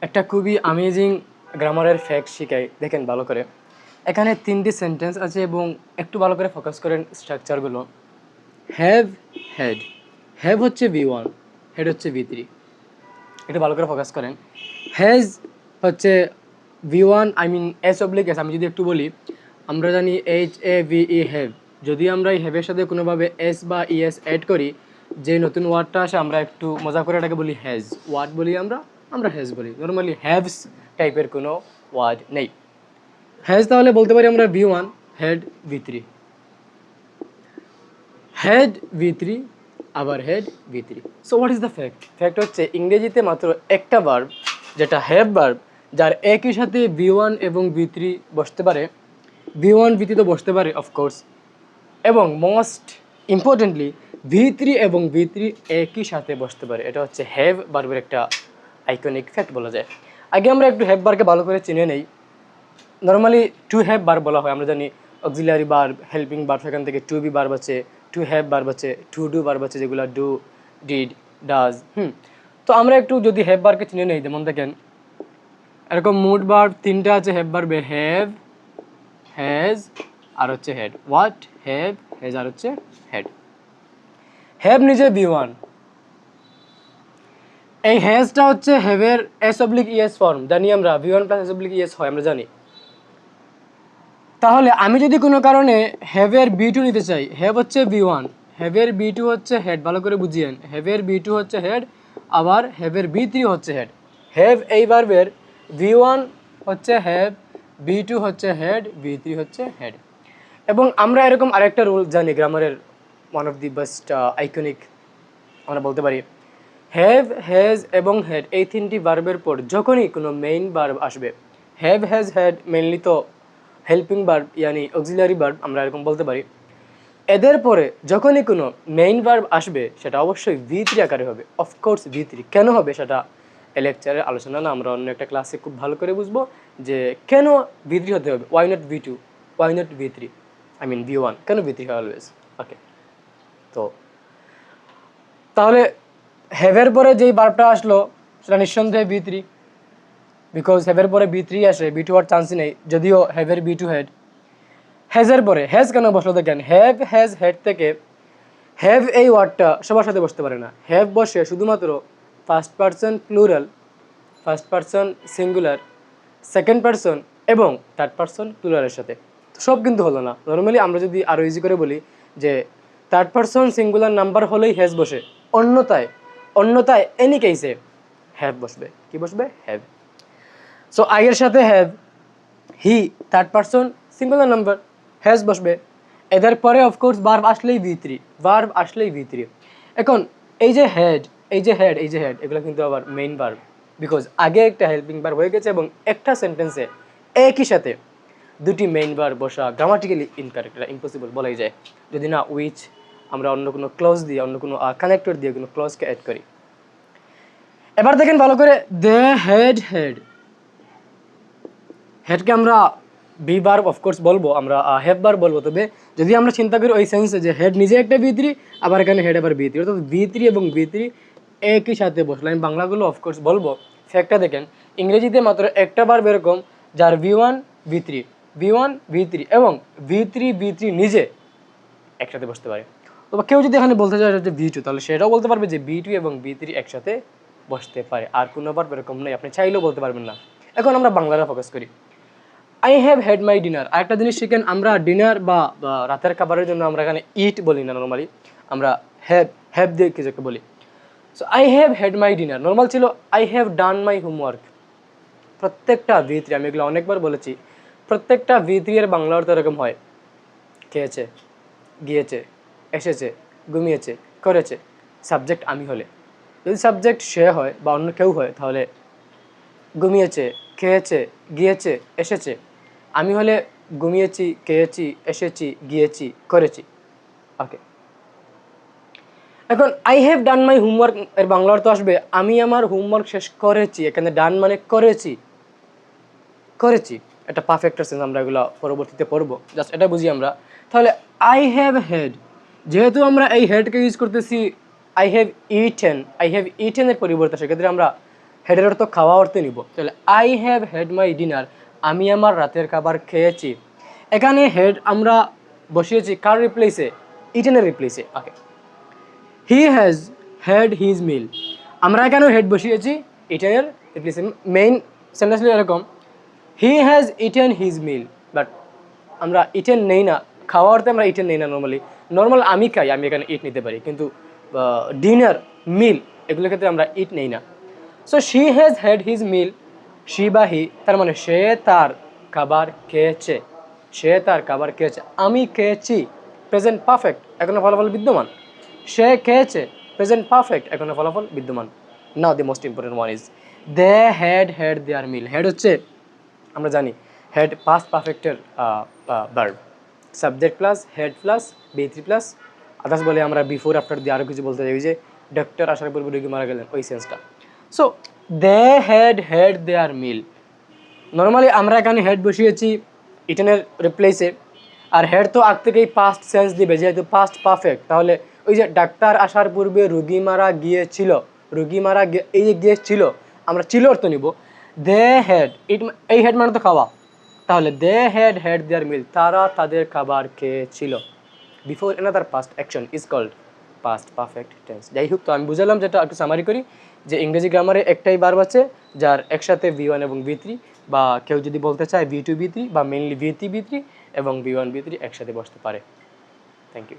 একটা খুবই অ্যামেজিং গ্রামারের ফ্যাক্ট শিখাই, দেখেন ভালো করে। এখানে 3টি সেন্টেন্স আছে এবং একটু ভালো করে ফোকাস করেন স্ট্রাকচারগুলো। Have, had. হ্যাভ হচ্ছে V1, হেড হচ্ছে V3। একটু ভালো করে ফোকাস করেন। হ্যাজ হচ্ছে V1, আই মিন S/S। আমি যদি একটু বলি, আমরা জানি HAVE, হ্যাভ। যদি আমরা এই হ্যাভের সাথে কোনোভাবে এস বা ইএস অ্যাড করি, যে নতুন ওয়ার্ডটা আসে আমরা একটু মজা করে এটাকে বলি হ্যাজ। ওয়ার্ড বলি আমরা হ্যাজ বলি। নর্মালি হ্যাভস টাইপের কোনো ওয়ার্ড নেই। হ্যাজ তাহলে বলতে পারি আমরা V1, head V3। Head V3, আবার head V3। So what is the fact? Fact হচ্ছে ইংরেজিতে মাত্র একটা ভার্ব, যেটা হ্যাভ ভার্ব, যার একই সাথে V1 এবং V3 বসতে পারে। V1 V3 তো বসতে পারে অফকোর্স, এবং মোস্ট ইম্পর্টেন্টলি V3 এবং V3 একই সাথে বসতে পারে। এটা হচ্ছে হ্যাভ ভার্বের একটা আইকনিক ফ্যাক্ট বলা যায়। আগে আমরা একটু হ্যাভ ভার্বকে ভালো করে চিনে নেই। নর্মালি টু হ্যাভ ভার্ব বলা হয়, আমরা জানি অক্সিলারি ভার্ব, হেল্পিং ভার্ব, সেখান থেকে টু বি ভার্ব আছে, টু হ্যাভ ভার্ব আছে, টু ডু ভার্ব আছে, যেগুলো ডু, ডিড, ডাজ। তো আমরা একটু যদি হ্যাভ ভার্বকে চিনে নেই, যেমন দেখেন এরকম মুড ভার্ব 3টা আছে হ্যাভ ভার্বে, হ্যাভ, হ্যাজ আর হচ্ছে হেড। হোয়াট? হ্যাভ, হ্যাজ আর হচ্ছে হেড। হ্যাভ নিজে V1। এই হ্যাজটা হচ্ছে হ্যাভের S/ES ফর্ম, জানি আমরা V1 + S/ES হয়, আমরা জানি। তাহলে আমি যদি কোনো কারণে হ্যাভের B2 নিতে চাই, হ্যাভ হচ্ছে V1, হ্যাভের B2 হচ্ছে হেড, ভালো করে বুঝিয়েন। হ্যাভের B2 হচ্ছে হেড, আবার হ্যাভের B3 হচ্ছে হেড। হ্যাভ এই ভার্বের V1 হচ্ছে হ্যাভ, B2 হচ্ছে হেড, B3 হচ্ছে হেড। এবং আমরা এরকম আরেকটা রুল জানি গ্রামারের, one of the best iconic আমরা বলতে পারি। হ্যাভ, হ্যাজ এবং হেড এই 3টি ভার্বের পর যখনই কোনো মেইন ভার্ব আসবে, হ্যাভ, হ্যাজ, হেড মেইনলি তো হেল্পিং ভার্ব ইয়ানি অক্সিলারি ভার্ব, আমরা এরকম বলতে পারি। এদের পরে যখনই কোনো মেইন ভার্ব আসবে সেটা অবশ্যই V3 আকারে হবে। অফকোর্স V3 কেন হবে সেটা এই লেকচারের আলোচনা না, আমরা অন্য একটা ক্লাসে খুব ভালো করে বুঝবো যে কেন V3 হতে হবে। Why not V2, why not V3, I mean V1, কেন V3 হয় অলওয়েজ। ওকে, তো তাহলে হ্যাভের পরে যেই ভার্বটা আসলো সেটা নিঃসন্দেহে V3, বিকজ হ্যাভের পরে V3 আসে, V2 হওয়ার চান্সই নেই, যদিও হ্যাভের B2 হেড। হ্যাজের পরে হ্যাজ কেন বসলো দেখেন, হ্যাভ, হ্যাজ, হেড থেকে হ্যাভ এই ওয়ার্ডটা সবার সাথে বসতে পারে না। হ্যাভ বসে শুধুমাত্র first person plural, first person singular, second person এবং থার্ড পারসন প্লুরালের সাথে। তো সব কিন্তু হলো না। নর্মালি আমরা যদি আরও ইজি করে বলি যে থার্ড পারসন সিঙ্গুলার নাম্বার হলেই হ্যাজ বসে, অন্যতায় এনি কেসে হ্যাভ বসবে। কি বসবে? হ্যাভ। সো আইয়ের সাথে have, he third person singular number, has বসবে। এদের পরে অফকোর্স ভার্ব আসলেই V3। এখন এই যে হেড, এগুলো কিন্তু আবার মেইন ভার্ব, বিকজ আগে একটা হেল্পিং ভার্ব হয়ে গেছে এবং একটা সেন্টেন্সে একই সাথে দুটি মেইন ভার্ব বসা গ্রামাটিক্যালি ইনকারেক্ট, এটা ইম্পসিবল বলাই যায়, যদি না উইচ আমরা অন্য কোনো ক্লজ দিয়ে, অন্য কোনো কানেক্টর দিয়ে কোনো ক্লজকে অ্যাড করি। এবার দেখেন ভালো করে, দে হেডকে আমরা বি ভার্ব অফকোর্স বলবো, আমরা হ্যাভ ভার্ব বলবো। তবে যদি আমরা চিন্তা করি ওই সেন্সে যে হেড নিজে একটা V3, আবার এখানে হেড আবার V3, অর্থাৎ V3 এবং V3 একই সাথে বসলো। আমি বাংলাগুলো অফকোর্স বলবো। ফ্যাক্টটা দেখেন, ইংরেজিতে মাত্র একটা ভার্ব এরকম যার V1 V3 এবং V3 নিজে একসাথে বসতে পারে। তো কেউ যদি এখানে বলতে চায় যে V2, তাহলে সেটাও বলতে পারবে যে V2 এবং V3 একসাথে বসতে পারে। আর কোনো ভার্ব এরকম নেই, আপনি চাইলেও বলতে পারবেন না। এখন আমরা বাংলাটা ফোকাস করি। I have had my dinner. আরেকটা জিনিস শিখেন, আমরা ডিনার বা রাতের খাবারের জন্য আমরা এখানে ইট বলি না, নর্মালি আমরা হ্যাভ দিয়ে কিছু একটা বলি। So I have had my dinner normal ছিল I have done my homework. প্রত্যেকটা V3, আমি এগুলো অনেকবার বলেছি, প্রত্যেকটা V3 এর বাংলা অর্থ এরকম হয়: খেয়েছে, গিয়েছে, এসেছে, ঘুমিয়েছে, করেছে। সাবজেক্ট আমি হলে, যদি সাবজেক্ট সে হয় বা অন্য কেউ হয়, তাহলে ঘুমিয়েছে, খেয়েছে, গিয়েছে, এসেছে। আমি হলে ঘুমিয়েছি, খেয়েছি, এসেছি, গিয়েছি, করেছি। ওকে, এখন I have done my homework এর বাংলা অর্থ আসবে আমি আমার হোমওয়ার্ক শেষ করেছি। এখানে ডান মানে করেছি, এটা পারফেক্ট সেন্স, আমরা এগুলো পরবর্তীতে পড়বো, জাস্ট এটা বুঝি আমরা। তাহলে আই হ্যাভ হেড, যেহেতু আমরা এই হেডকে ইউজ করতেছি আই হ্যাভ ইটেন এর পরিবর্তে, সেক্ষেত্রে আমরা হেডের অর্থ খাওয়া অর্থে নিব, তাহলে I have had my dinner, আমি আমার রাতের খাবার খেয়েছি। এখানে হেড আমরা বসিয়েছি কার রিপ্লেসে? ইটেনের রিপ্লেসে। Okay, he has had his meal, আমরা এখানেও হেড বসিয়েছি ইটেনের রিপ্লেসে। মেইন সেন্টেন্স এরকম, he has eaten his meal, but আমরা ইটেন নেই না, খাওয়া অর্থে আমরা ইটেন নেই না। নর্মাল আমি খাই, আমি এখানে ইট নিতে পারি, কিন্তু ডিনার, মিল এগুলোর ক্ষেত্রে আমরা ইট নেই না। So she has had his mill, she বা হি তার মানে সে তার খাবার খেয়েছে, সে তার খাবার খেয়েছে। আমি খেয়েছি, প্রেজেন্ট পারফেক্ট, এখনো ফলাফল বিদ্যমান। সে খেয়েছে, প্রেজেন্ট পারফেক্ট, এখনো ফলাফল বিদ্যমান। Now the most important one is they had had their meal. Had হচ্ছে আমরা জানি হেড পাস্ট পারফেক্টের verb, subject plus had plus B3 plus others বলে আমরা বিফোর আফটার দিয়ে আরও কিছু বলতে চাই, যে ডক্টর আসার পূর্বে রোগী মারা গেলেন, ওই সেন্সটা। So they had had their meal, normally আমরা এখানে হেড বসিয়েছি ইটেনের রিপ্লেসে, আর হেড তো আগ থেকেই পাস্ট সেন্স দিবে যেহেতু পাস্ট পারফেক্ট, তাহলে ওই যে ডাক্তার আসার পূর্বে রোগী মারা গিয়েছিল, রোগী মারা এই যে গিয়েছিল, আমরা ছিল অর্থ নিব। দে হ্যাড ইট, এই হেড মানে তো খাওয়া, তাহলে দে হ্যাড হ্যাড দেয়ার মিল, তারা তাদের খাবার খেয়েছিল। Before another past action is called past perfect tense. যাই হোক, তো আমি বুঝালাম, যেটা একটু সামারি করি, যে ইংরেজি গ্রামারে একটাই ভার্ব আছে যার একসাথে V1 এবং V3, বা কেউ যদি বলতে চায় V2 V3, বা মেইনলি V3 V3 এবং V1 V3 একসাথে বসতে পারে। Thank you.